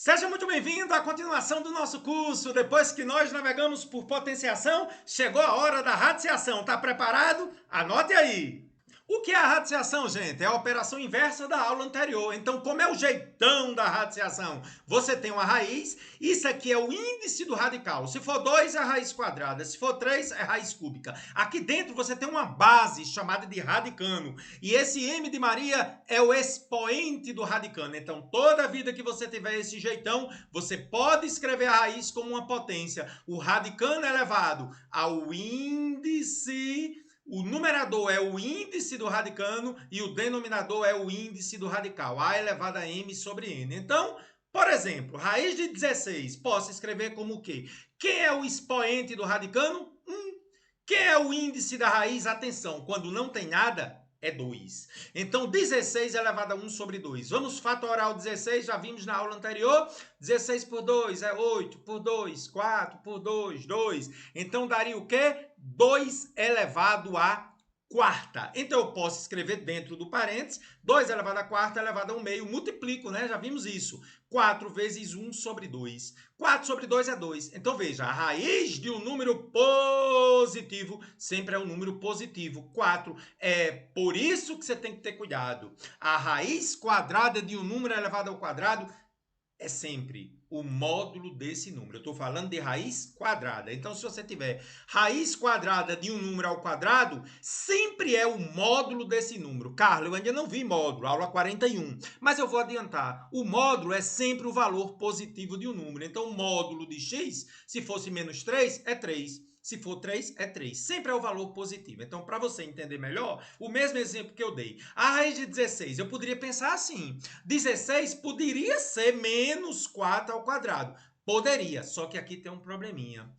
Seja muito bem-vindo à continuação do nosso curso. Depois que nós navegamos por potenciação, chegou a hora da radiciação. Está preparado? Anote aí. O que é a radiciação, gente? É a operação inversa da aula anterior. Então, como é o jeitão da radiciação? Você tem uma raiz, isso aqui é o índice do radical. Se for 2, é a raiz quadrada. Se for 3, é a raiz cúbica. Aqui dentro você tem uma base chamada de radicano. E esse M de Maria é o expoente do radicano. Então, toda vida que você tiver esse jeitão, você pode escrever a raiz como uma potência. O radicano elevado ao índice. O numerador é o índice do radicano e o denominador é o índice do radical, A elevado a m sobre n. Então, por exemplo, raiz de 16, posso escrever como o quê? Quem é o expoente do radicano? 1. Quem é o índice da raiz? Atenção, quando não tem nada, é 2. Então, 16 elevado a 1 sobre 2. Vamos fatorar o 16, já vimos na aula anterior. 16 por 2 é 8, por 2, 4, por 2, 2. Então, daria o quê? 2 elevado a quarta. Então, eu posso escrever dentro do parênteses, 2 elevado a quarta elevado a 1 meio. Multiplico, né? Já vimos isso. 4 vezes 1 sobre 2. 4 sobre 2 é 2. Então, veja, a raiz de um número positivo sempre é um número positivo. 4. É por isso que você tem que ter cuidado. A raiz quadrada de um número elevado ao quadrado é sempre o módulo desse número. Eu estou falando de raiz quadrada. Então, se você tiver raiz quadrada de um número ao quadrado, sempre é o módulo desse número. Carlos, eu ainda não vi módulo, aula 41. Mas eu vou adiantar. O módulo é sempre o valor positivo de um número. Então, o módulo de x, se fosse menos 3, é 3. Se for 3, é 3. Sempre é o valor positivo. Então, para você entender melhor, o mesmo exemplo que eu dei. A raiz de 16, eu poderia pensar assim. 16 poderia ser menos 4 ao quadrado. Poderia, só que aqui tem um probleminha.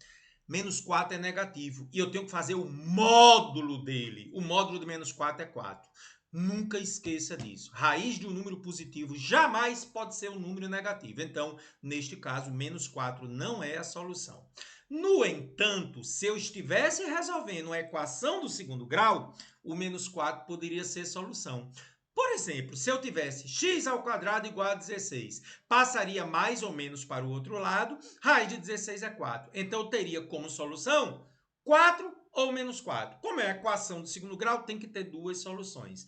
Menos 4 é negativo e eu tenho que fazer o módulo dele. O módulo de menos 4 é 4. Nunca esqueça disso. Raiz de um número positivo jamais pode ser um número negativo. Então, neste caso, menos 4 não é a solução. No entanto, se eu estivesse resolvendo uma equação do segundo grau, o menos 4 poderia ser solução. Por exemplo, se eu tivesse x ao quadrado igual a 16, passaria mais ou menos para o outro lado, raiz de 16 é 4. Então, eu teria como solução 4 ou menos 4. Como é a equação do segundo grau, tem que ter duas soluções.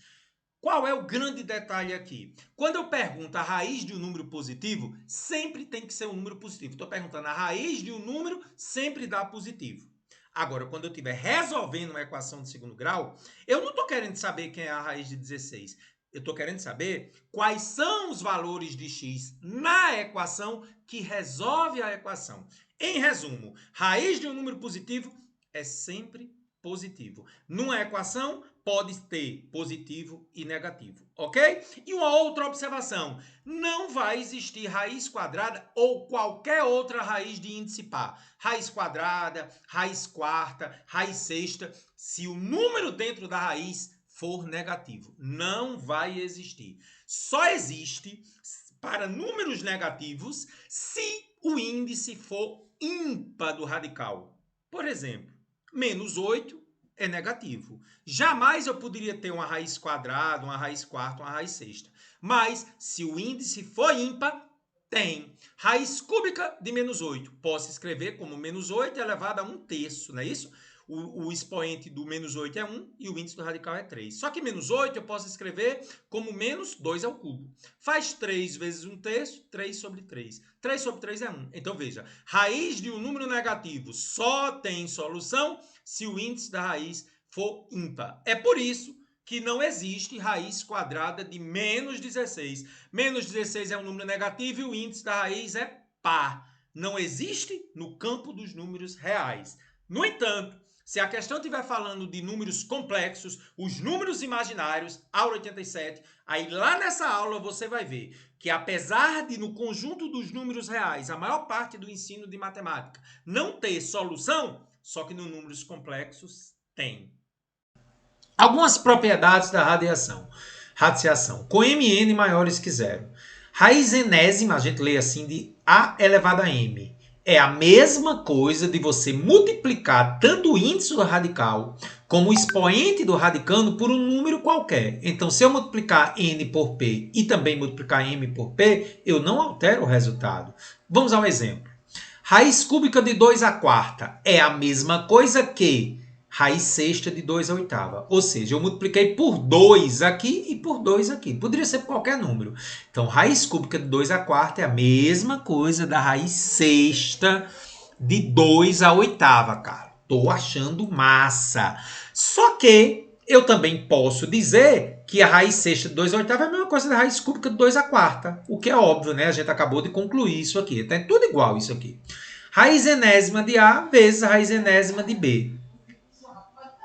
Qual é o grande detalhe aqui? Quando eu pergunto a raiz de um número positivo, sempre tem que ser um número positivo. Estou perguntando a raiz de um número, sempre dá positivo. Agora, quando eu estiver resolvendo uma equação de segundo grau, eu não estou querendo saber quem é a raiz de 16. Eu estou querendo saber quais são os valores de x na equação que resolve a equação. Em resumo, raiz de um número positivo é sempre positivo. Numa equação, pode ter positivo e negativo, ok? E uma outra observação, não vai existir raiz quadrada ou qualquer outra raiz de índice par. Raiz quadrada, raiz quarta, raiz sexta, se o número dentro da raiz for negativo. Não vai existir. Só existe para números negativos se o índice for ímpar do radical. Por exemplo, menos 8 é negativo. Jamais eu poderia ter uma raiz quadrada, uma raiz quarta, uma raiz sexta. Mas, se o índice for ímpar, tem. Raiz cúbica de menos 8. Posso escrever como menos 8 elevado a 1/3, não é isso? O expoente do menos 8 é 1 e o índice do radical é 3. Só que menos 8 eu posso escrever como menos 2 ao cubo. Faz 3 vezes 1/3, 3 sobre 3. 3 sobre 3 é 1. Então, veja, raiz de um número negativo só tem solução se o índice da raiz for ímpar. É por isso que não existe raiz quadrada de menos 16. Menos 16 é um número negativo e o índice da raiz é par. Não existe no campo dos números reais. No entanto, se a questão estiver falando de números complexos, os números imaginários, aula 87, aí lá nessa aula você vai ver que apesar de no conjunto dos números reais, a maior parte do ensino de matemática não ter solução, só que nos números complexos tem. Algumas propriedades da radiciação, com mn maiores que zero. Raiz enésima, a gente lê assim, de a elevado a m. É a mesma coisa de você multiplicar tanto o índice do radical como o expoente do radicando por um número qualquer. Então, se eu multiplicar n por p e também multiplicar m por p, eu não altero o resultado. Vamos ao exemplo. Raiz cúbica de 2 à quarta é a mesma coisa que raiz sexta de 2 à oitava. Ou seja, eu multipliquei por 2 aqui e por 2 aqui. Poderia ser por qualquer número. Então, raiz cúbica de 2 à quarta é a mesma coisa da raiz sexta de 2 à oitava, cara. Tô achando massa. Só que eu também posso dizer que a raiz sexta de 2 à oitava é a mesma coisa da raiz cúbica de 2 à quarta. O que é óbvio, né? A gente acabou de concluir isso aqui. Então, é tudo igual isso aqui. Raiz enésima de A vezes a raiz enésima de B.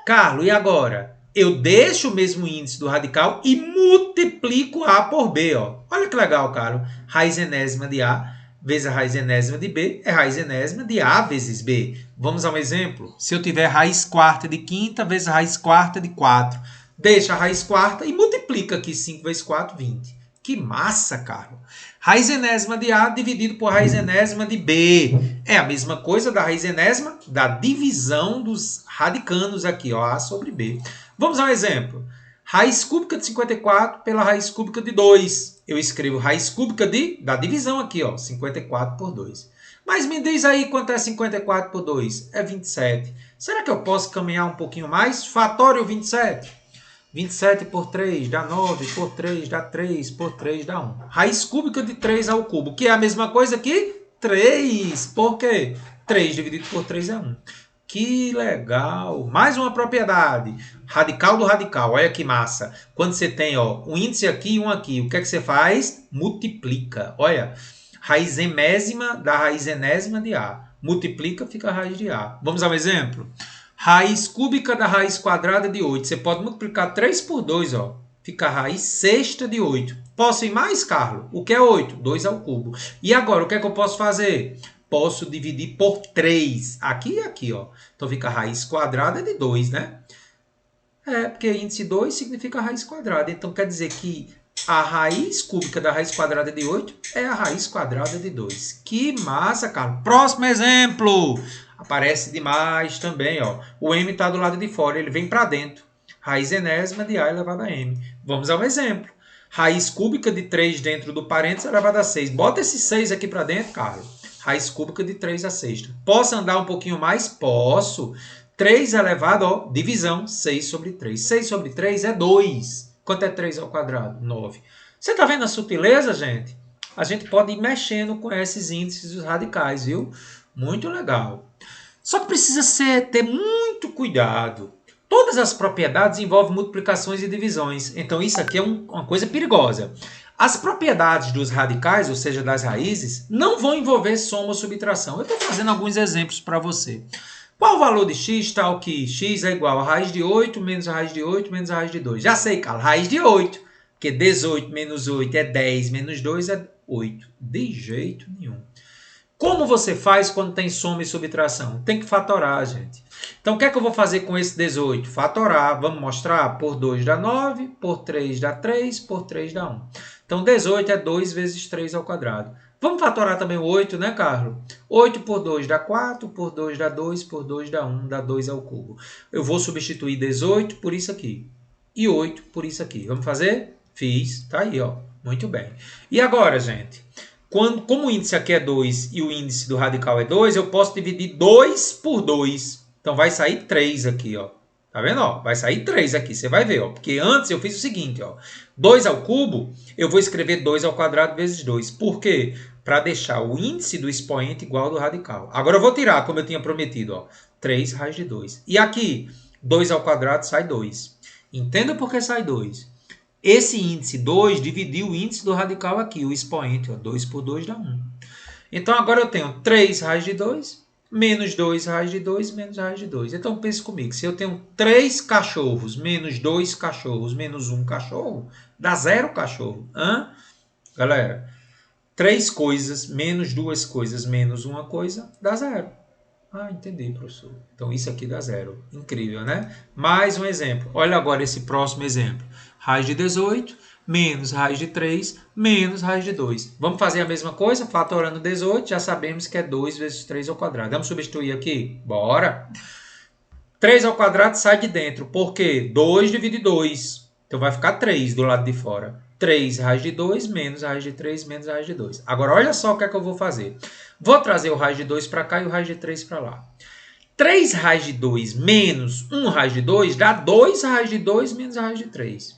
Carlos, e agora? Eu deixo o mesmo índice do radical e multiplico A por B. Ó. Olha que legal, Carlos. Raiz enésima de A vezes a raiz enésima de B é raiz enésima de A vezes B. Vamos a um exemplo? Se eu tiver raiz quarta de quinta vezes a raiz quarta de 4, deixa a raiz quarta e multiplica aqui 5 vezes 4, 20. Que massa, Carlos. Raiz enésima de A dividido por raiz enésima de B. É a mesma coisa da raiz enésima da divisão dos radicanos aqui, ó, A sobre B. Vamos ao exemplo. Raiz cúbica de 54 pela raiz cúbica de 2. Eu escrevo raiz cúbica da divisão aqui, ó, 54 por 2. Mas me diz aí quanto é 54 por 2? É 27. Será que eu posso caminhar um pouquinho mais? Fatório 27. 27 por 3 dá 9, por 3 dá 3, por 3 dá 1. Raiz cúbica de 3 ao cubo, que é a mesma coisa que 3. Por quê? 3 dividido por 3 é 1. Que legal! Mais uma propriedade. Radical do radical. Olha que massa. Quando você tem um índice aqui e um aqui, o que é que você faz? Multiplica. Olha, raiz emésima da raiz enésima de A. Multiplica, fica a raiz de A. Vamos ao exemplo? Raiz cúbica da raiz quadrada de 8. Você pode multiplicar 3 por 2, ó. Fica a raiz sexta de 8. Posso ir mais, Carlos? O que é 8? 2 ao cubo. E agora, o que é que eu posso fazer? Posso dividir por 3. Aqui e aqui, ó. Então, fica a raiz quadrada de 2, né? Porque índice 2 significa raiz quadrada. Então, quer dizer que a raiz cúbica da raiz quadrada de 8 é a raiz quadrada de 2. Que massa, Carlos. Próximo exemplo. Aparece demais também, ó. O m está do lado de fora, ele vem para dentro. Raiz enésima de A elevado a m. Vamos ao exemplo. Raiz cúbica de 3 dentro do parênteses elevado a 6. Bota esse 6 aqui para dentro, Carlos. Raiz cúbica de 3 a sexta. Posso andar um pouquinho mais? Posso. 3 elevado, ó, divisão, 6 sobre 3. 6 sobre 3 é 2. Quanto é 3 ao quadrado? 9. Você está vendo a sutileza, gente? A gente pode ir mexendo com esses índices dos radicais, viu? Muito legal. Só que precisa ter muito cuidado. Todas as propriedades envolvem multiplicações e divisões. Então, isso aqui é uma coisa perigosa. As propriedades dos radicais, ou seja, das raízes, não vão envolver soma ou subtração. Eu estou fazendo alguns exemplos para você. Qual o valor de x tal que x é igual a raiz de 8 menos a raiz de 8 menos a raiz de 2? Já sei, cara, raiz de 8. Porque 18 menos 8 é 10, menos 2 é 8. De jeito nenhum. Como você faz quando tem soma e subtração? Tem que fatorar, gente. Então, o que é que eu vou fazer com esse 18? Fatorar. Vamos mostrar? Por 2 dá 9, por 3 dá 3, por 3 dá 1. Então, 18 é 2 vezes 3 ao quadrado. Vamos fatorar também o 8, né, Carlos? 8 por 2 dá 4, por 2 dá 2, por 2 dá 1, dá 2 ao cubo. Eu vou substituir 18 por isso aqui. E 8 por isso aqui. Vamos fazer? Fiz. Tá aí, ó. Muito bem. E agora, gente? Como o índice aqui é 2 e o índice do radical é 2, eu posso dividir 2 por 2. Então, vai sair 3 aqui, ó. Tá vendo? Ó? Vai sair 3 aqui, você vai ver. Ó. Porque antes eu fiz o seguinte, ó. 2 ao cubo, eu vou escrever 2 ao quadrado vezes 2. Por quê? Para deixar o índice do expoente igual ao do radical. Agora eu vou tirar, como eu tinha prometido, ó. 3 raiz de 2. E aqui, 2 ao quadrado sai 2. Entenda por que sai 2. Esse índice 2 dividiu o índice do radical aqui, o expoente. Ó. 2 por 2 dá 1. Então, agora eu tenho 3 raiz de 2, menos 2 raiz de 2, menos raiz de 2. Então, pense comigo. Se eu tenho 3 cachorros, menos 2 cachorros, menos 1 cachorro, dá 0 cachorro. Hã? Galera, 3 coisas, menos 2 coisas, menos 1 coisa, dá 0. Ah, entendi, professor. Então, isso aqui dá 0. Incrível, né? Mais um exemplo. Olha agora esse próximo exemplo. Raiz de 18 menos raiz de 3, menos raiz de 2. Vamos fazer a mesma coisa, fatorando 18, já sabemos que é 2 vezes 3 ao quadrado. Vamos substituir aqui? Bora! 3 ao quadrado sai de dentro, por quê? 2 divide 2, então vai ficar 3 do lado de fora. 3 raiz de 2, menos raiz de 3, menos raiz de 2. Agora, olha só o que é que eu vou fazer. Vou trazer o raiz de 2 para cá e o raiz de 3 para lá. 3 raiz de 2 menos 1 raiz de 2 dá 2 raiz de 2 menos raiz de 3.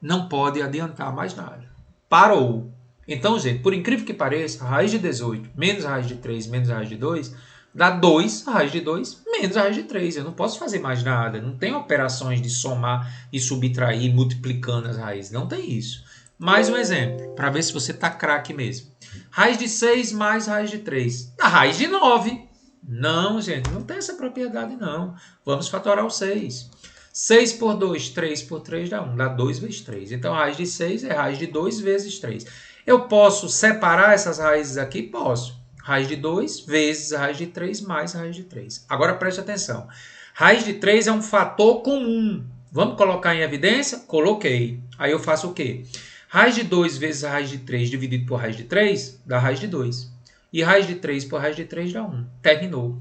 Não pode adiantar mais nada. Parou. Então, gente, por incrível que pareça, raiz de 18 menos raiz de 3 menos raiz de 2 dá 2 raiz de 2 menos raiz de 3. Eu não posso fazer mais nada. Não tem operações de somar e subtrair multiplicando as raízes. Não tem isso. Mais um exemplo, para ver se você está craque mesmo. Raiz de 6 mais raiz de 3 dá raiz de 9. Não, gente, não tem essa propriedade, não. Vamos fatorar o 6. 6 por 2, 3 por 3 dá 1. Dá 2 vezes 3. Então, a raiz de 6 é raiz de 2 vezes 3. Eu posso separar essas raízes aqui? Posso. Raiz de 2 vezes raiz de 3 mais raiz de 3. Agora, preste atenção. Raiz de 3 é um fator comum. Vamos colocar em evidência? Coloquei. Aí eu faço o quê? Raiz de 2 vezes raiz de 3 dividido por raiz de 3 dá raiz de 2. E raiz de 3 por raiz de 3 dá 1. Terminou.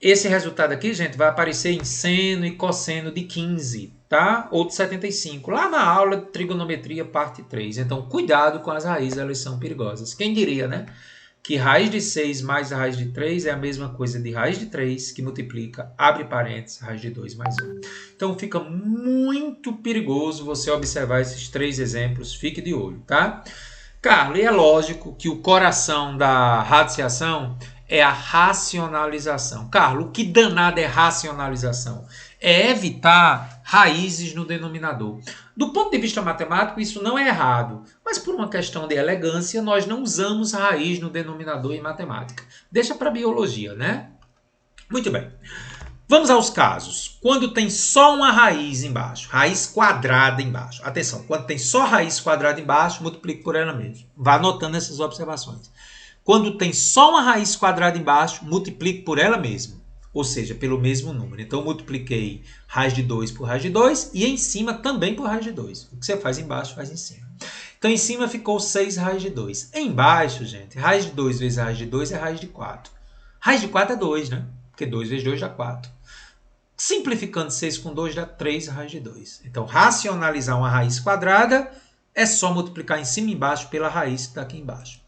Esse resultado aqui, gente, vai aparecer em seno e cosseno de 15, tá? Ou de 75, lá na aula de trigonometria, parte 3. Então, cuidado com as raízes, elas são perigosas. Quem diria, né? Que raiz de 6 mais raiz de 3 é a mesma coisa de raiz de 3, que multiplica, abre parênteses, raiz de 2 mais 1. Então, fica muito perigoso você observar esses 3 exemplos. Fique de olho, tá? Carlos, e é lógico que o coração da radiciação é a racionalização. Carlos, o que danado é racionalização? É evitar raízes no denominador. Do ponto de vista matemático, isso não é errado, mas por uma questão de elegância, nós não usamos raiz no denominador em matemática. Deixa para biologia, né? Muito bem. Vamos aos casos. Quando tem só uma raiz embaixo, raiz quadrada embaixo. Atenção, quando tem só raiz quadrada embaixo, multiplique por ela mesma. Vá anotando essas observações. Quando tem só uma raiz quadrada embaixo, multiplique por ela mesma. Ou seja, pelo mesmo número. Então, eu multipliquei raiz de 2 por raiz de 2 e em cima também por raiz de 2. O que você faz embaixo, faz em cima. Então, em cima ficou 6 raiz de 2. Embaixo, gente, raiz de 2 vezes raiz de 2 é raiz de 4. Raiz de 4 é 2, né? Porque 2 vezes 2 dá 4. Simplificando 6 com 2 dá 3 raiz de 2. Então, racionalizar uma raiz quadrada é só multiplicar em cima e embaixo pela raiz que está aqui embaixo.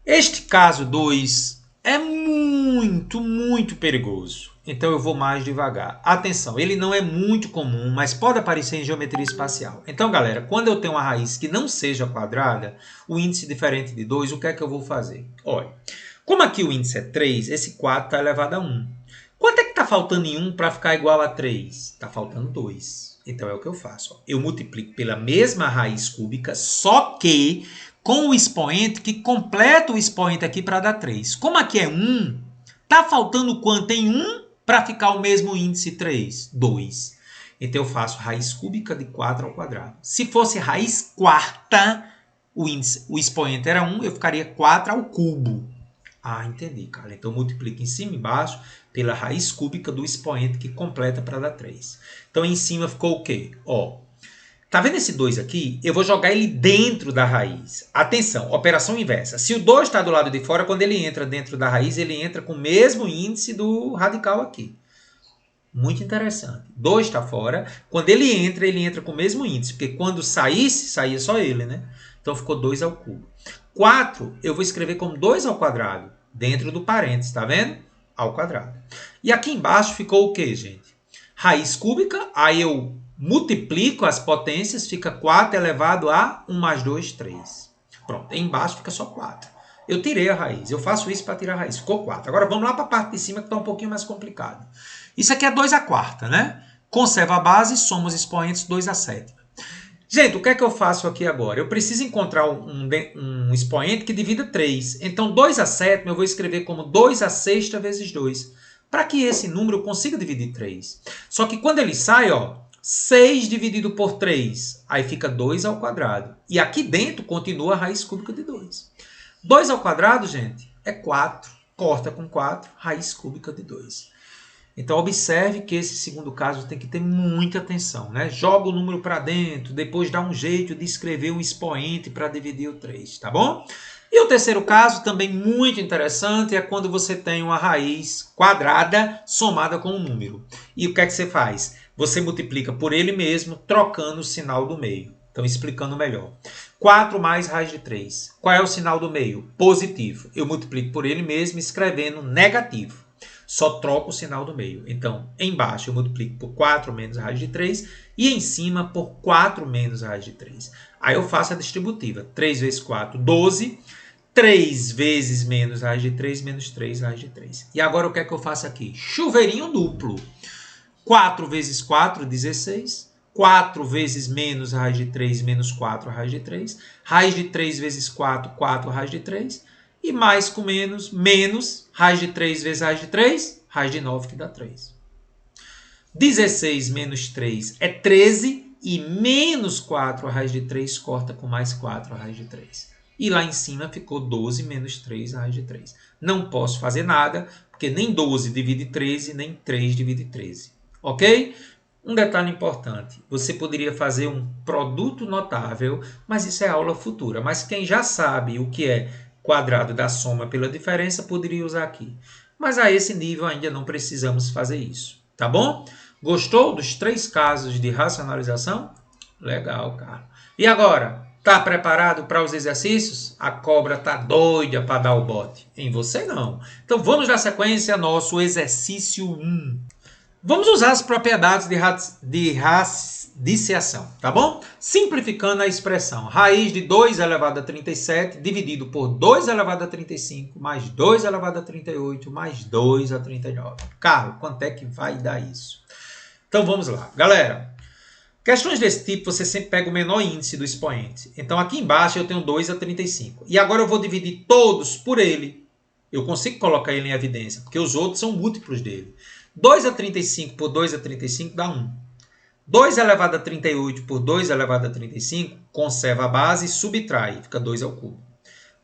Este caso 2 é muito perigoso. Então, eu vou mais devagar. Atenção, ele não é muito comum, mas pode aparecer em geometria espacial. Então, galera, quando eu tenho uma raiz que não seja quadrada, o índice diferente de 2, o que é que eu vou fazer? Olha, como aqui o índice é 3, esse 4 está elevado a 1. Quanto é que está faltando em 1 para ficar igual a 3? Está faltando 2. Então, é o que eu faço. Ó. Eu multiplico pela mesma raiz cúbica, só que com o expoente que completa o expoente aqui para dar 3. Como aqui é 1, está faltando quanto em 1 para ficar o mesmo índice 3? 2. Então, eu faço raiz cúbica de 4 ao quadrado. Se fosse raiz quarta, o expoente era 1, eu ficaria 4 ao cubo. Ah, entendi, cara. Então, multiplico em cima e embaixo pela raiz cúbica do expoente que completa para dar 3. Então, em cima ficou o quê? Ó, tá vendo esse 2 aqui? Eu vou jogar ele dentro da raiz. Atenção, operação inversa. Se o 2 está do lado de fora, quando ele entra dentro da raiz, ele entra com o mesmo índice do radical aqui. Muito interessante. 2 está fora. Quando ele entra com o mesmo índice. Porque quando saísse, saía só ele, né? Então, ficou 2 ao cubo. 4, eu vou escrever como 2 ao quadrado. Dentro do parênteses, tá vendo? Ao quadrado. E aqui embaixo ficou o quê, gente? Raiz cúbica, aí eu multiplico as potências, fica 4 elevado a 1 mais 2, 3. Pronto, aí embaixo fica só 4. Eu tirei a raiz, eu faço isso para tirar a raiz, ficou 4. Agora vamos lá para a parte de cima que está um pouquinho mais complicado. Isso aqui é 2 à quarta, né? Conserva a base, soma os expoentes 2 à sétima. Gente, o que é que eu faço aqui agora? Eu preciso encontrar um expoente que divida 3. Então, 2 à sétima eu vou escrever como 2 à sexta vezes 2. Para que esse número consiga dividir 3. Só que quando ele sai, ó, 6 dividido por 3, aí fica 2 ao quadrado. E aqui dentro continua a raiz cúbica de 2. 2 ao quadrado, gente, é 4. Corta com 4, raiz cúbica de 2. Então, observe que esse segundo caso tem que ter muita atenção, né? Joga o número para dentro, depois dá um jeito de escrever um expoente para dividir o 3, tá bom? E o terceiro caso, também muito interessante, é quando você tem uma raiz quadrada somada com um número. E o que é que você faz? Você multiplica por ele mesmo, trocando o sinal do meio. Então, explicando melhor. 4 mais raiz de 3. Qual é o sinal do meio? Positivo. Eu multiplico por ele mesmo, escrevendo negativo. Só troco o sinal do meio. Então, embaixo eu multiplico por 4 menos raiz de 3 e em cima por 4 menos raiz de 3. Aí eu faço a distributiva. 3 vezes 4, 12. 3 vezes menos raiz de 3, menos 3 raiz de 3. E agora o que é que eu faço aqui? Chuveirinho duplo. 4 vezes 4, 16. 4 vezes menos raiz de 3, menos 4 raiz de 3. Raiz de 3 vezes 4, 4 raiz de 3. E mais com menos, menos raiz de 3 vezes raiz de 3, raiz de 9 que dá 3. 16 menos 3 é 13 e menos 4 raiz de 3 corta com mais 4 raiz de 3. E lá em cima ficou 12 menos 3 raiz de 3. Não posso fazer nada, porque nem 12 divide 13, nem 3 divide 13. Ok? Um detalhe importante, você poderia fazer um produto notável, mas isso é aula futura. Mas quem já sabe o que é quadrado da soma pela diferença, poderia usar aqui. Mas a esse nível ainda não precisamos fazer isso, tá bom? Gostou dos 3 casos de racionalização? Legal, Carlos. E agora, tá preparado para os exercícios? A cobra tá doida para dar o bote. Em você não. Então vamos dar sequência ao nosso exercício 1. Vamos usar as propriedades de radiciação, tá bom? Simplificando a expressão, raiz de 2 elevado a 37 dividido por 2 elevado a 35 mais 2 elevado a 38 mais 2 a 39. Carlos, quanto é que vai dar isso? Então vamos lá. Galera, questões desse tipo você sempre pega o menor índice do expoente. Então aqui embaixo eu tenho 2 a 35. E agora eu vou dividir todos por ele. Eu consigo colocar ele em evidência, porque os outros são múltiplos dele. 2 a 35 por 2 a 35 dá 1. 2 elevado a 38 por 2 elevado a 35 conserva a base e subtrai, fica 2 ao cubo.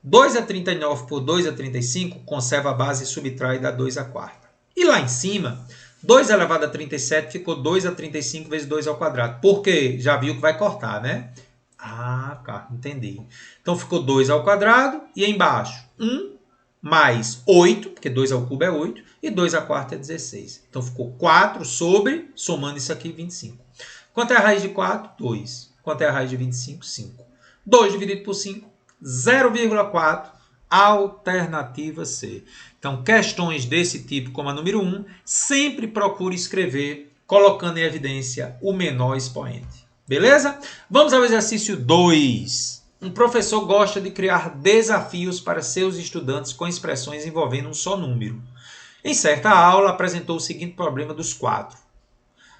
2 a 39 por 2 a 35 conserva a base e subtrai, dá 2 à quarta. E lá em cima, 2 elevado a 37 ficou 2 a 35 vezes 2 ao quadrado. Por quê? Já viu que vai cortar, né? Ah, cara, entendi. Então ficou 2 ao quadrado e embaixo 1 mais 8, porque 2 ao cubo é 8, e 2 à quarta é 16. Então ficou 4 sobre, somando isso aqui, 25. Quanto é a raiz de 4? 2. Quanto é a raiz de 25? 5. 2 dividido por 5, 0,4, alternativa C. Então, questões desse tipo, como a número 1, sempre procure escrever, colocando em evidência o menor expoente. Beleza? Vamos ao exercício 2. Um professor gosta de criar desafios para seus estudantes com expressões envolvendo um só número. Em certa aula, apresentou o seguinte problema dos 4.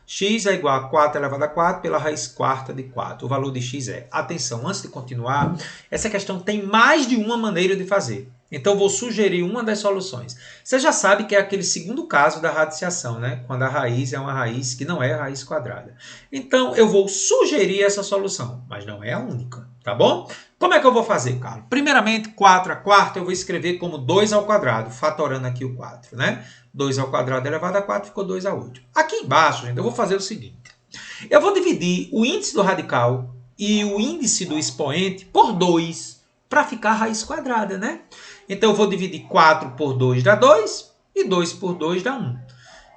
X é igual a 4 elevado a 4 pela raiz quarta de 4. O valor de x é... Atenção, antes de continuar, essa questão tem mais de uma maneira de fazer. Então, vou sugerir uma das soluções. Você já sabe que é aquele segundo caso da radiciação, né? Quando a raiz é uma raiz que não é a raiz quadrada. Então, eu vou sugerir essa solução, mas não é a única, tá bom? Como é que eu vou fazer, Carlos? Primeiramente, 4 à quarta eu vou escrever como 2 ao quadrado, fatorando aqui o 4, né? 2 ao quadrado elevado a 4 ficou 2 a 8. Aqui embaixo, gente, eu vou fazer o seguinte. Eu vou dividir o índice do radical e o índice do expoente por 2, para ficar raiz quadrada, né? Então, eu vou dividir 4 por 2 dá 2 e 2 por 2 dá 1.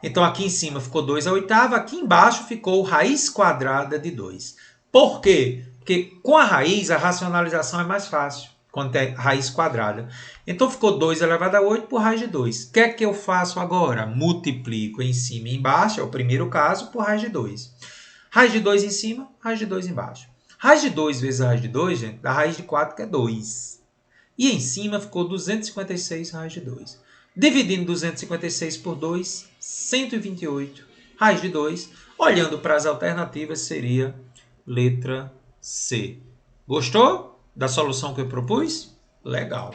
Então, aqui em cima ficou 2 à oitava, aqui embaixo ficou raiz quadrada de 2. Por quê? Porque com a raiz, a racionalização é mais fácil, quando é raiz quadrada. Então, ficou 2 elevado a 8 por raiz de 2. O que é que eu faço agora? Multiplico em cima e embaixo, é o primeiro caso, por raiz de 2. Raiz de 2 em cima, raiz de 2 embaixo. Raiz de 2 vezes a raiz de 2, gente, dá raiz de 4, que é 2. E em cima ficou 256 raiz de 2. Dividindo 256 por 2, 128 raiz de 2. Olhando para as alternativas, seria letra C. Gostou da solução que eu propus? Legal.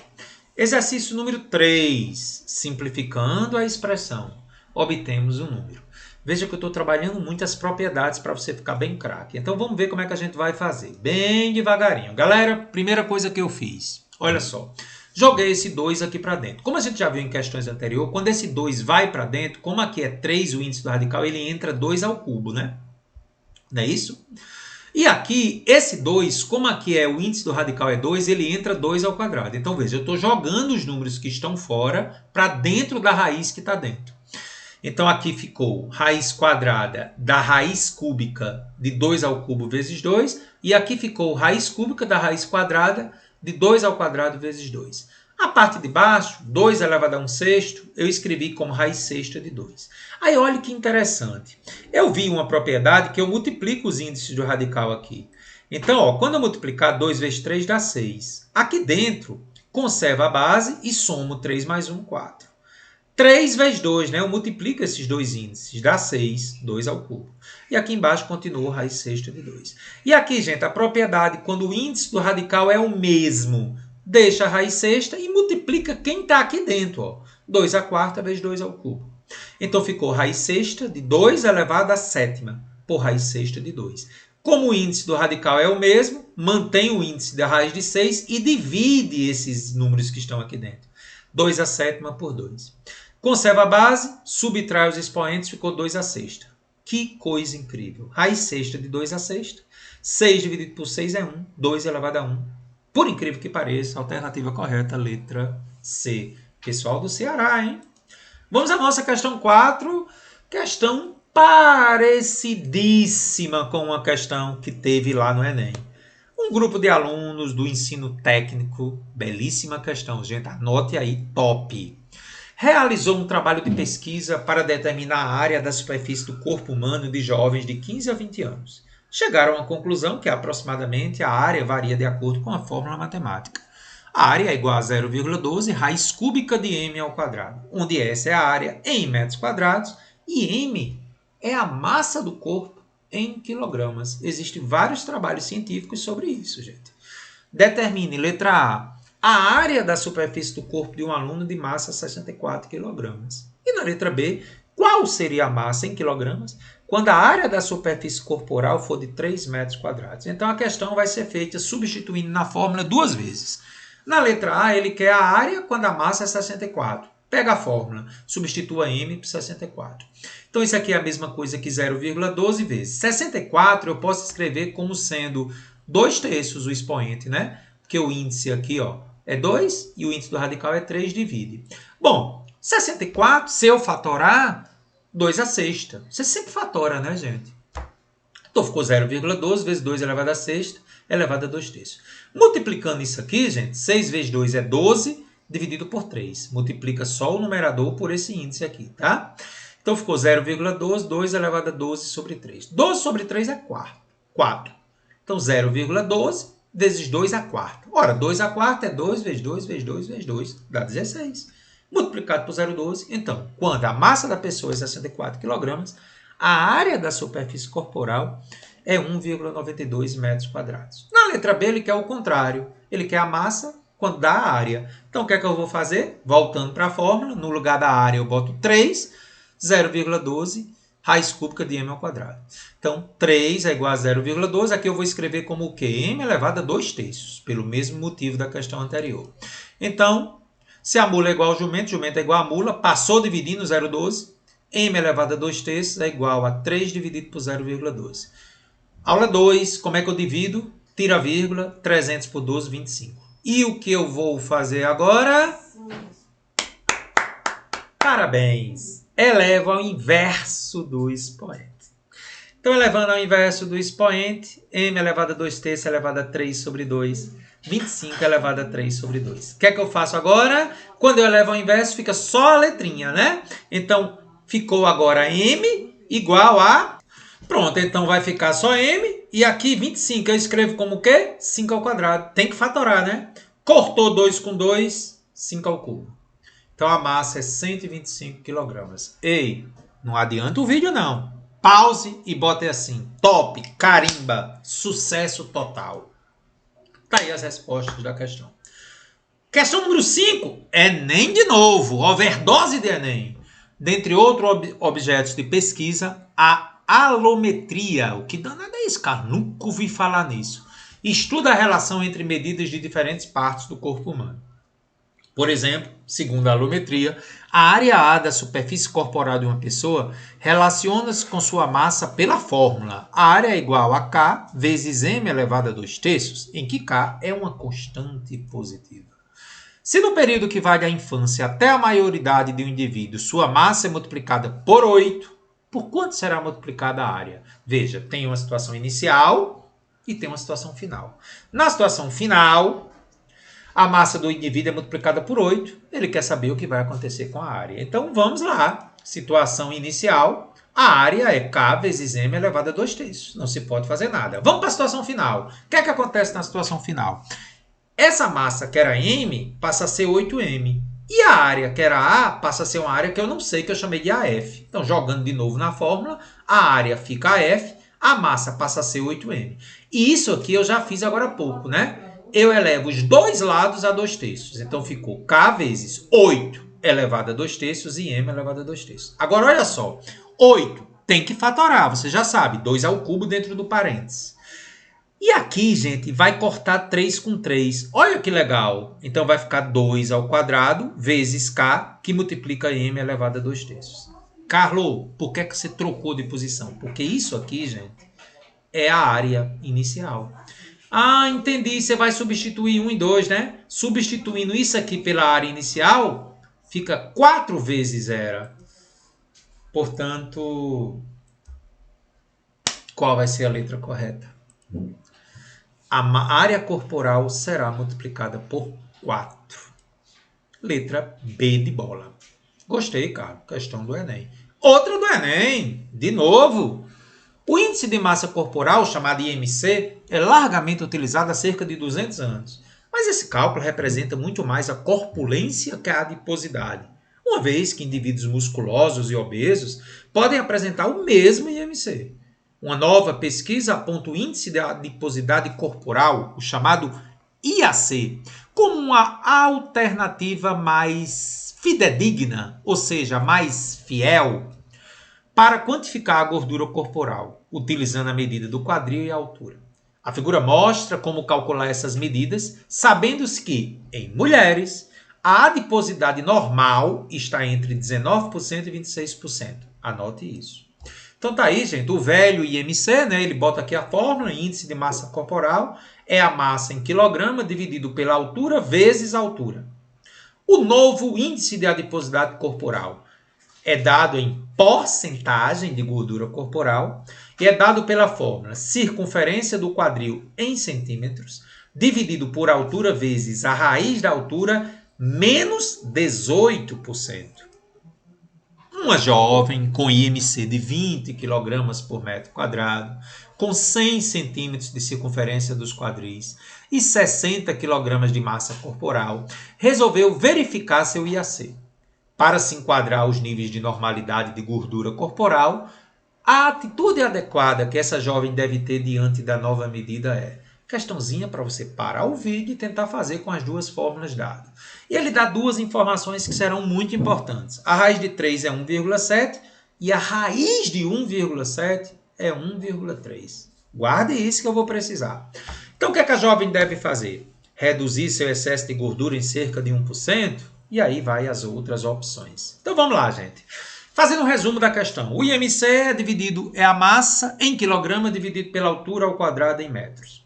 Exercício número 3. Simplificando a expressão, obtemos um número. Veja que eu estou trabalhando muito as propriedades para você ficar bem craque. Então, vamos ver como é que a gente vai fazer. Bem devagarinho. Galera, primeira coisa que eu fiz. Olha só. Joguei esse 2 aqui para dentro. Como a gente já viu em questões anteriores, quando esse 2 vai para dentro, como aqui é 3 o índice do radical, ele entra 2 ao cubo, né? Não é isso? E aqui, esse 2, como aqui é o índice do radical é 2, ele entra 2 ao quadrado. Então, veja, eu estou jogando os números que estão fora para dentro da raiz que está dentro. Então, aqui ficou raiz quadrada da raiz cúbica de 2 ao cubo vezes 2. E aqui ficou raiz cúbica da raiz quadrada de 2 ao quadrado vezes 2. A parte de baixo, 2 elevado a 1 sexto, eu escrevi como raiz sexta de 2. Aí, olha que interessante. Eu vi uma propriedade que eu multiplico os índices do radical aqui. Então, ó, quando eu multiplicar 2 vezes 3 dá 6. Aqui dentro, conserva a base e somo 3 mais 1, 4. 3 vezes 2, né? Eu multiplico esses dois índices, dá 6, 2 ao cubo. E aqui embaixo continua raiz sexta de 2. E aqui, gente, a propriedade, quando o índice do radical é o mesmo, deixa a raiz sexta e multiplica quem está aqui dentro. Ó. 2 à quarta vezes 2 ao cubo. Então, ficou raiz sexta de 2 elevado à sétima por raiz sexta de 2. Como o índice do radical é o mesmo, mantém o índice da raiz de 6 e divide esses números que estão aqui dentro. 2 à sétima por 2. Conserva a base, subtrai os expoentes, ficou 2 à sexta. Que coisa incrível. Raiz sexta de 2 à sexta. 6 dividido por 6 é 1. 2 elevado a 1. Por incrível que pareça, alternativa correta, letra C. Pessoal do Ceará, hein? Vamos à nossa questão 4. Questão parecidíssima com uma questão que teve lá no Enem. Um grupo de alunos do ensino técnico, belíssima questão, gente, anote aí, top. Realizou um trabalho de pesquisa para determinar a área da superfície do corpo humano de jovens de 15 a 20 anos. Chegaram à conclusão que aproximadamente a área varia de acordo com a fórmula matemática. A área é igual a 0,12 raiz cúbica de m ao quadrado, onde S é a área em metros quadrados e m é a massa do corpo em quilogramas. Existem vários trabalhos científicos sobre isso, gente. Determine, letra A, a área da superfície do corpo de um aluno de massa 64 kg. E na letra B, qual seria a massa em quilogramas quando a área da superfície corporal for de 3 metros quadrados? Então, a questão vai ser feita substituindo na fórmula duas vezes. Na letra A, ele quer a área quando a massa é 64. Pega a fórmula, substitua m por 64. Então, isso aqui é a mesma coisa que 0,12 vezes. 64 eu posso escrever como sendo 2/3 o expoente, né? Porque o índice aqui, ó, é 2 e o índice do radical é 3, divide. Bom, 64, se eu fatorar, 2 à sexta. Você sempre fatora, né, gente? Então, ficou 0,12 vezes 2 elevado a sexta, elevado a 2/3. Multiplicando isso aqui, gente, 6 vezes 2 é 12, dividido por 3. Multiplica só o numerador por esse índice aqui, tá? Então, ficou 0,12, 2 elevado a 12 sobre 3. 12 sobre 3 é 4. Então, 0,12 vezes 2 à quarta. Ora, 2 à quarta é 2 vezes 2 vezes 2 vezes 2, dá 16. Multiplicado por 0,12. Então, quando a massa da pessoa é 64 kg, a área da superfície corporal é 1,92 metros quadrados. Na letra B, ele quer o contrário. Ele quer a massa quando dá a área. Então, o que é que eu vou fazer? Voltando para a fórmula, no lugar da área eu boto 3, 0,12, raiz cúbica de m ao quadrado. Então, 3 é igual a 0,12. Aqui eu vou escrever como o quê? M elevado a 2/3, pelo mesmo motivo da questão anterior. Então, se a mula é igual ao jumento é igual a mula, passou dividindo 0,12, m elevado a 2/3 é igual a 3 dividido por 0,12. Aula 2, como é que eu divido? Tira a vírgula, 300 por 12, 25. E o que eu vou fazer agora? Parabéns! Eleva ao inverso do expoente. Então, elevando ao inverso do expoente, m elevado a 2/3 elevado a 3 sobre 2, 25 elevado a 3 sobre 2. O que é que eu faço agora? Quando eu elevo ao inverso, fica só a letrinha, né? Então, ficou agora m igual a... Pronto, então vai ficar só m. E aqui, 25, eu escrevo como o quê? 5 ao quadrado. Tem que fatorar, né? Cortou 2 com 2, 5 ao cubo. Então, a massa é 125 kg. Ei, não adianta o vídeo, não. Pause e bote assim. Top, carimba, sucesso total. Tá aí as respostas da questão. Questão número 5. Enem de novo. Overdose de Enem. Dentre outros objetos de pesquisa, a alometria. O que danado é isso, cara? Nunca ouvi falar nisso. Estuda a relação entre medidas de diferentes partes do corpo humano. Por exemplo, segundo a alometria, a área A da superfície corporal de uma pessoa relaciona-se com sua massa pela fórmula. A área é igual a K vezes M elevado a 2/3, em que K é uma constante positiva. Se no período que vai da infância até a maioridade de um indivíduo sua massa é multiplicada por 8, por quanto será multiplicada a área? Veja, tem uma situação inicial e tem uma situação final. Na situação final, a massa do indivíduo é multiplicada por 8, ele quer saber o que vai acontecer com a área. Então vamos lá, situação inicial, a área é K vezes M elevado a 2/3, não se pode fazer nada. Vamos para a situação final. O que é que acontece na situação final? Essa massa, que era M, passa a ser 8M. E a área, que era A, passa a ser uma área que eu não sei, que eu chamei de AF. Então, jogando de novo na fórmula, a área fica AF, a massa passa a ser 8M. E isso aqui eu já fiz agora há pouco, né? Eu elevo os dois lados a 2/3. Então, ficou K vezes 8 elevado a 2/3 e M elevado a 2/3. Agora, olha só. 8 tem que fatorar, você já sabe. 2 ao cubo dentro do parênteses. E aqui, gente, vai cortar 3 com 3. Olha que legal. Então, vai ficar 2 ao quadrado vezes K, que multiplica M elevado a 2/3. Carlos, por que você trocou de posição? Porque isso aqui, gente, é a área inicial. Ah, entendi. Você vai substituir 1 e 2, né? Substituindo isso aqui pela área inicial, fica 4 vezes zero. Portanto, qual vai ser a letra correta? A área corporal será multiplicada por 4. Letra B de bola. Gostei, cara. Questão do Enem. Outra do Enem. De novo. O índice de massa corporal, chamado IMC, é largamente utilizado há cerca de 200 anos. Mas esse cálculo representa muito mais a corpulência que a adiposidade, uma vez que indivíduos musculosos e obesos podem apresentar o mesmo IMC. Uma nova pesquisa aponta o índice de adiposidade corporal, o chamado IAC, como uma alternativa mais fidedigna, ou seja, mais fiel, para quantificar a gordura corporal, utilizando a medida do quadril e a altura. A figura mostra como calcular essas medidas, sabendo-se que, em mulheres, a adiposidade normal está entre 19% e 26%. Anote isso. Então tá aí, gente, o velho IMC, né? Ele bota aqui a fórmula, índice de massa corporal, é a massa em quilograma dividido pela altura vezes a altura. O novo índice de adiposidade corporal é dado em porcentagem de gordura corporal e é dado pela fórmula circunferência do quadril em centímetros dividido por altura vezes a raiz da altura menos 18%. Uma jovem com IMC de 20 kg por metro quadrado, com 100 centímetros de circunferência dos quadris e 60 kg de massa corporal, resolveu verificar seu IAC. Para se enquadrar aos níveis de normalidade de gordura corporal, a atitude adequada que essa jovem deve ter diante da nova medida é questãozinha para você parar o vídeo e tentar fazer com as duas fórmulas dadas. E ele dá duas informações que serão muito importantes. A raiz de 3 é 1,7 e a raiz de 1,7 é 1,3. Guarde isso que eu vou precisar. Então, o que é que a jovem deve fazer? Reduzir seu excesso de gordura em cerca de 1%? E aí vai as outras opções. Então, vamos lá, gente. Fazendo um resumo da questão. O IMC é a massa em quilograma dividido pela altura ao quadrado em metros.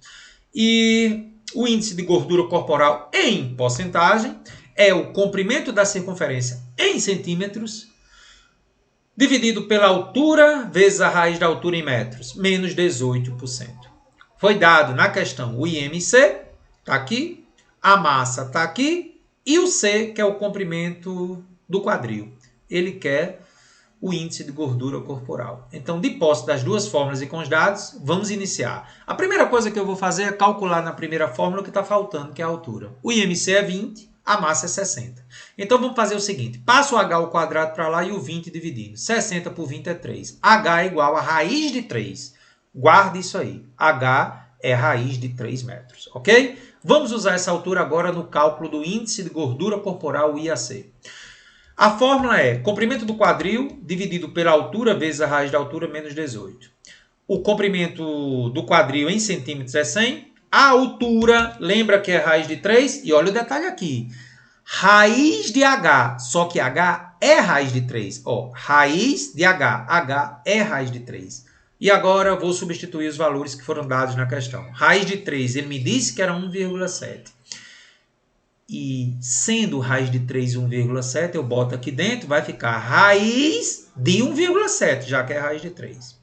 E o índice de gordura corporal em porcentagem é o comprimento da circunferência em centímetros dividido pela altura vezes a raiz da altura em metros, menos 18%. Foi dado na questão o IMC, está aqui, a massa está aqui, e o C, que é o comprimento do quadril. Ele quer o índice de gordura corporal. Então, de posse das duas fórmulas e com os dados, vamos iniciar. A primeira coisa que eu vou fazer é calcular na primeira fórmula o que está faltando, que é a altura. O IMC é 20, a massa é 60. Então, vamos fazer o seguinte. Passo o H ao quadrado para lá e o 20 dividindo. 60 por 20 é 3. H é igual a raiz de 3. Guarde isso aí. H é raiz de 3 metros, ok? Vamos usar essa altura agora no cálculo do índice de gordura corporal, IAC. A fórmula é comprimento do quadril dividido pela altura vezes a raiz da altura menos 18. O comprimento do quadril em centímetros é 100. A altura, lembra que é raiz de 3? E olha o detalhe aqui. raiz de H, só que H é raiz de 3. Ó, raiz de H, H é raiz de 3. E agora eu vou substituir os valores que foram dados na questão. Raiz de 3, ele me disse que era 1,7. E sendo raiz de 3 1,7, eu boto aqui dentro, vai ficar raiz de 1,7, já que é raiz de 3.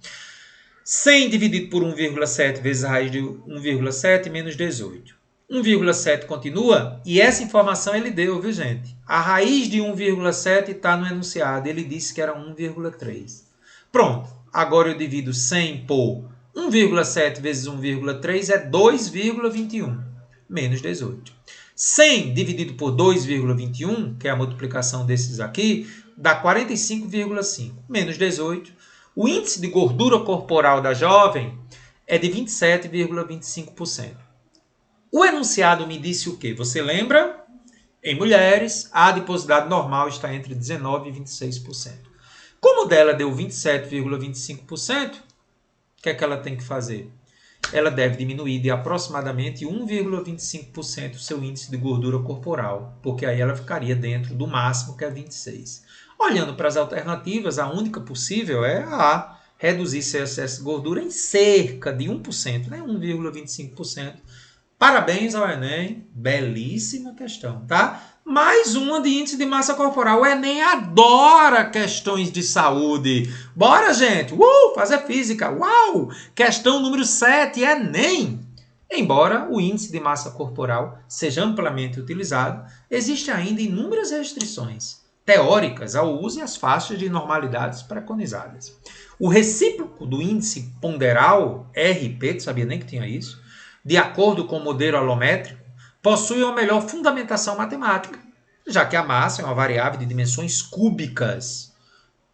100 dividido por 1,7 vezes a raiz de 1,7 menos 18. 1,7 continua, e essa informação ele deu, viu, gente? A raiz de 1,7 está no enunciado, ele disse que era 1,3. Pronto, agora eu divido 100 por 1,7 vezes 1,3 é 2,21, menos 18. 100 dividido por 2,21, que é a multiplicação desses aqui, dá 45,5, menos 18. O índice de gordura corporal da jovem é de 27,25%. O enunciado me disse o quê? Você lembra? Em mulheres, a adiposidade normal está entre 19% e 26%. Como dela deu 27,25%, o que é que ela tem que fazer? Ela deve diminuir de aproximadamente 1,25% o seu índice de gordura corporal, porque aí ela ficaria dentro do máximo, que é 26%. Olhando para as alternativas, a única possível é a reduzir seu excesso de gordura em cerca de 1%, né? 1,25%. Parabéns ao Enem, belíssima questão, tá? Mais uma de índice de massa corporal. O Enem adora questões de saúde. Bora, gente! Fazer física! Uau! Questão número 7, Enem! Embora o índice de massa corporal seja amplamente utilizado, existem ainda inúmeras restrições teóricas ao uso e às faixas de normalidades preconizadas. O recíproco do índice ponderal, RP, tu sabia nem que tinha isso, de acordo com o modelo alométrico, possui uma melhor fundamentação matemática, já que a massa é uma variável de dimensões cúbicas,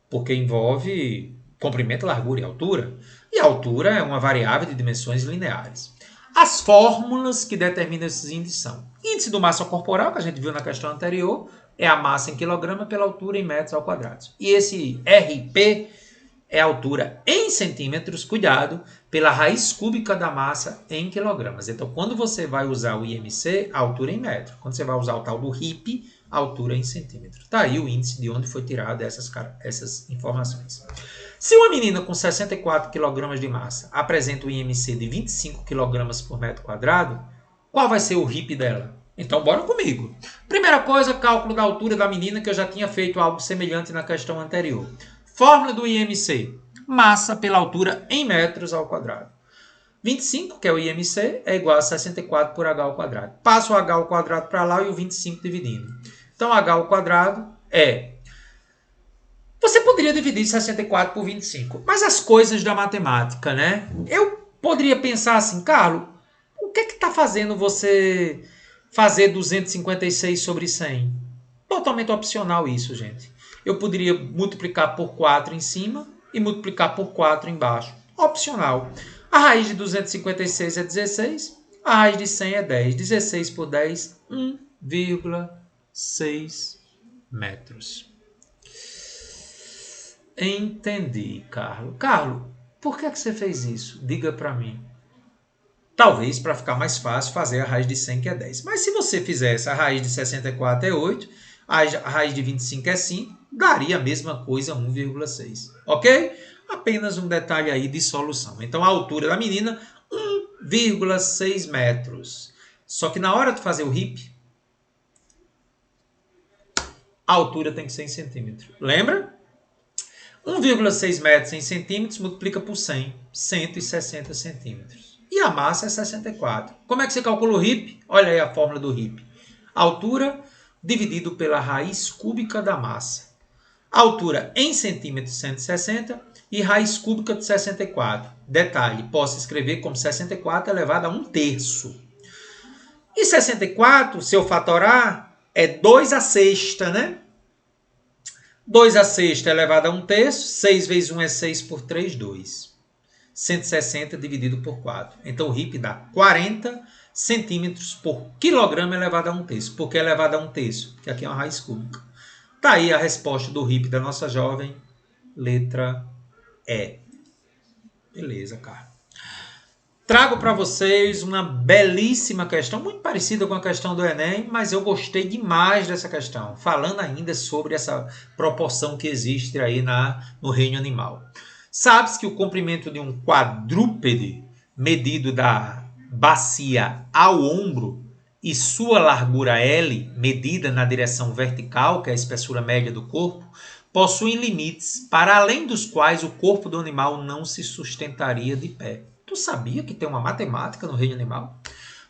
porque envolve comprimento, largura e altura, e a altura é uma variável de dimensões lineares. As fórmulas que determinam esses índices são: índice de massa corporal, que a gente viu na questão anterior, é a massa em quilograma pela altura em metros ao quadrado. E esse RP é a altura em centímetros, cuidado, pela raiz cúbica da massa em quilogramas. Então, quando você vai usar o IMC, a altura em metro. Quando você vai usar o tal do RIP, a altura em centímetro. Está aí o índice de onde foi tirado essas informações. Se uma menina com 64 kg de massa apresenta um IMC de 25 kg por metro quadrado, qual vai ser o RIP dela? Então, bora comigo. Primeira coisa, cálculo da altura da menina, que eu já tinha feito algo semelhante na questão anterior. Fórmula do IMC. Massa pela altura em metros ao quadrado. 25, que é o IMC, é igual a 64 por H ao quadrado. Passo o H ao quadrado para lá e o 25 dividindo. Então, H ao quadrado é... Você poderia dividir 64 por 25, mas as coisas da matemática, né? Eu poderia pensar assim, Carlos, o que está fazendo você fazer 256 sobre 100? Totalmente opcional isso, gente. Eu poderia multiplicar por 4 em cima e multiplicar por 4 embaixo. Opcional. A raiz de 256 é 16, a raiz de 100 é 10. 16 por 10, 1,6 metros. Entendi, Carlos. Carlos, por que você fez isso? Diga para mim. Talvez para ficar mais fácil fazer a raiz de 100, que é 10. Mas se você fizesse a raiz de 64 é 8, a raiz de 25 é 5, daria a mesma coisa, 1,6. Ok? Apenas um detalhe aí de solução. Então, a altura da menina, 1,6 metros. Só que na hora de fazer o RIP, a altura tem que ser em centímetros. Lembra? 1,6 metros em centímetros multiplica por 100, 160 centímetros. E a massa é 64. Como é que você calcula o RIP? Olha aí a fórmula do RIP. Altura dividido pela raiz cúbica da massa. Altura em centímetros, 160, e raiz cúbica de 64. Detalhe, posso escrever como 64 elevado a 1/3. E 64, se eu fatorar, é 2 à sexta, né? 2 à sexta elevado a 1/3, 6 vezes 1 é 6 por 3, 2. 160 dividido por 4. Então, o RIP dá 40 centímetros por quilograma elevado a 1/3. Por que elevado a 1/3? Porque aqui é uma raiz cúbica. Está aí a resposta do RIP da nossa jovem, letra E. Beleza, cara. Trago para vocês uma belíssima questão, muito parecida com a questão do Enem, mas eu gostei demais dessa questão, falando ainda sobre essa proporção que existe aí no reino animal. Sabe-se que o comprimento de um quadrúpede, medido da bacia ao ombro, e sua largura L, medida na direção vertical, que é a espessura média do corpo, possuem limites para além dos quais o corpo do animal não se sustentaria de pé. Tu sabia que tem uma matemática no reino animal?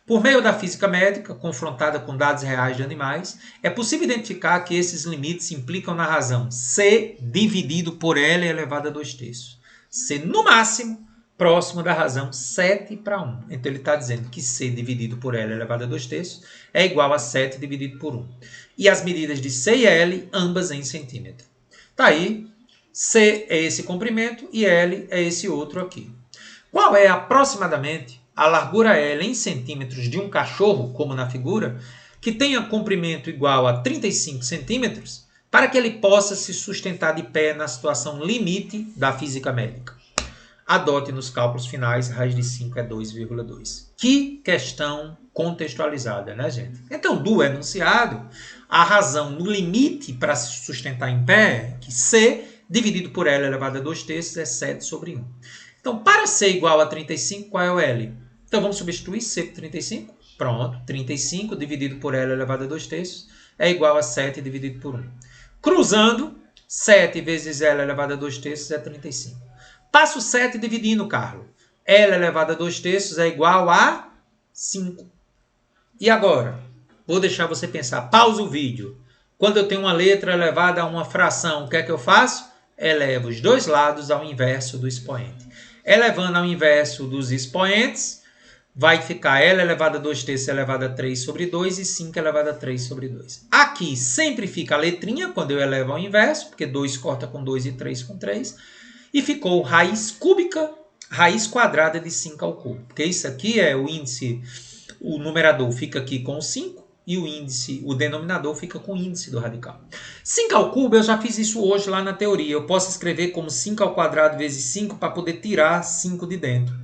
Por meio da física médica, confrontada com dados reais de animais, é possível identificar que esses limites implicam na razão C dividido por L elevado a 2/3. C, no máximo, próximo da razão 7/1. Então, ele está dizendo que C dividido por L elevado a 2/3 é igual a 7 dividido por 1. E as medidas de C e L, ambas em centímetro. Está aí, C é esse comprimento e L é esse outro aqui. Qual é aproximadamente a largura L em centímetros de um cachorro, como na figura, que tenha comprimento igual a 35 centímetros, para que ele possa se sustentar de pé na situação limite da física médica? Adote nos cálculos finais, raiz de 5 é 2,2. Que questão contextualizada, né, gente? Então, do enunciado, a razão no limite para se sustentar em pé é que C dividido por L elevado a 2/3 é 7/1. Então, para C igual a 35, qual é o L? Então, vamos substituir C por 35. Pronto, 35 dividido por L elevado a 2/3 é igual a 7 dividido por 1. Cruzando, 7 vezes L elevado a 2/3 é 35. Passo 7 dividindo, Carlos. L elevado a 2/3 é igual a 5. E agora? Vou deixar você pensar. Pausa o vídeo. Quando eu tenho uma letra elevada a uma fração, o que é que eu faço? Elevo os dois lados ao inverso do expoente. Elevando ao inverso dos expoentes, vai ficar L elevado a 2/3 elevado a 3/2 e 5 elevado a 3/2. Aqui sempre fica a letrinha quando eu elevo ao inverso, porque 2 corta com 2 e 3 com 3. E ficou raiz cúbica, raiz quadrada de 5 ao cubo. Porque isso aqui é o índice, o numerador fica aqui com o 5 e o denominador fica com o índice do radical. 5 ao cubo, eu já fiz isso hoje lá na teoria. Eu posso escrever como 5 ao quadrado vezes 5 para poder tirar 5 de dentro.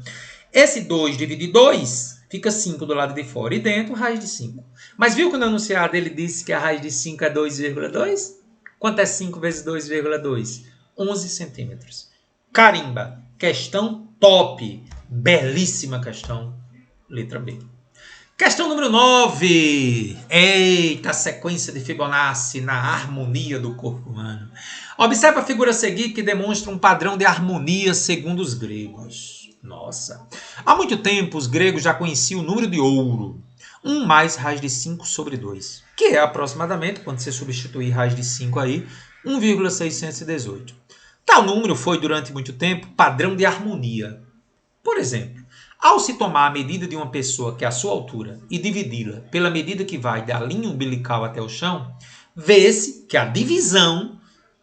Esse 2 dividir 2, fica 5 do lado de fora. E dentro, raiz de 5. Mas viu que no enunciado ele disse que a raiz de 5 é 2,2? Quanto é 5 vezes 2,2? 11 centímetros. Carimba. Questão top. Belíssima questão. Letra B. Questão número 9. Eita, sequência de Fibonacci na harmonia do corpo humano. Observe a figura a seguir que demonstra um padrão de harmonia segundo os gregos. Nossa. Há muito tempo os gregos já conheciam o número de ouro. 1 mais raiz de 5/2. Que é aproximadamente, quando você substituir raiz de 5 aí, 1,618. Tal número foi, durante muito tempo, padrão de harmonia. Por exemplo, ao se tomar a medida de uma pessoa que é a sua altura e dividi-la pela medida que vai da linha umbilical até o chão, vê-se que a divisão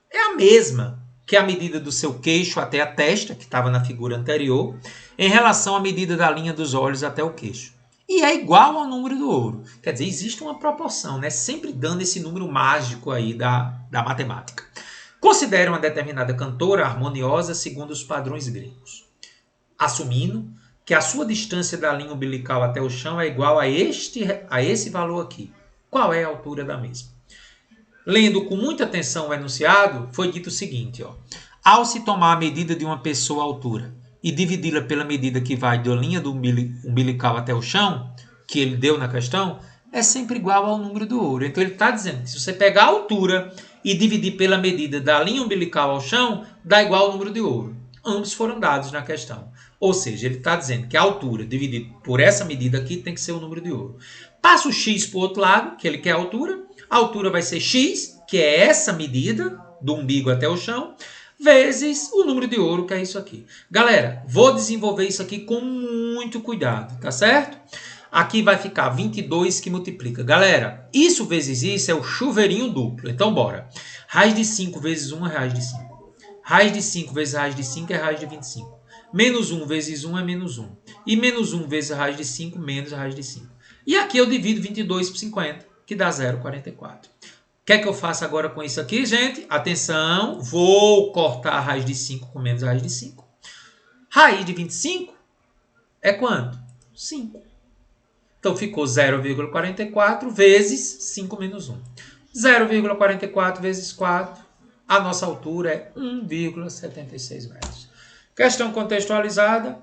é a mesma que a medida do seu queixo até a testa, que estava na figura anterior, em relação à medida da linha dos olhos até o queixo. E é igual ao número do ouro. Quer dizer, existe uma proporção, né? Sempre dando esse número mágico aí da matemática. Considera uma determinada cantora harmoniosa segundo os padrões gregos, assumindo que a sua distância da linha umbilical até o chão é igual a esse valor aqui. Qual é a altura da mesma? Lendo com muita atenção o enunciado, foi dito o seguinte, ó. Ao se tomar a medida de uma pessoa à altura e dividi-la pela medida que vai da linha do umbilical até o chão, que ele deu na questão, é sempre igual ao número do ouro. Então ele está dizendo que se você pegar a altura e dividir pela medida da linha umbilical ao chão, dá igual ao número de ouro. Ambos foram dados na questão. Ou seja, ele está dizendo que a altura dividida por essa medida aqui tem que ser o número de ouro. Passa o x para o outro lado, que ele quer a altura. A altura vai ser x, que é essa medida, do umbigo até o chão, vezes o número de ouro, que é isso aqui. Galera, vou desenvolver isso aqui com muito cuidado, tá certo? Aqui vai ficar 22 que multiplica. Galera, isso vezes isso é o chuveirinho duplo. Então, bora. Raiz de 5 vezes 1 é raiz de 5. Raiz de 5 vezes raiz de 5 é raiz de 25. Menos 1 vezes 1 é menos 1. E menos 1 vezes raiz de 5, menos raiz de 5. E aqui eu divido 22 por 50, que dá 0,44. O que é que eu faço agora com isso aqui, gente? Atenção, vou cortar a raiz de 5 com menos raiz de 5. Raiz de 25 é quanto? 5. Então, ficou 0,44 vezes 5 menos 1. 0,44 vezes 4, a nossa altura é 1,76 metros. Questão contextualizada,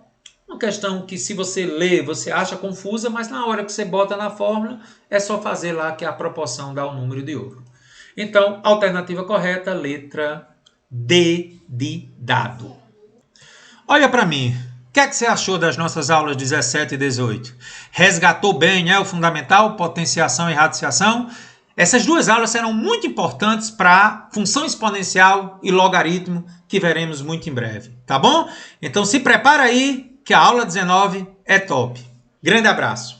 uma questão que se você lê, você acha confusa, mas na hora que você bota na fórmula, é só fazer lá que a proporção dá o número de ouro. Então, alternativa correta, letra D de dado. Olha para mim. O que é que você achou das nossas aulas 17 e 18? Resgatou bem, o fundamental, potenciação e radiciação? Essas duas aulas serão muito importantes para função exponencial e logaritmo, que veremos muito em breve, tá bom? Então se prepara aí, que a aula 19 é top. Grande abraço!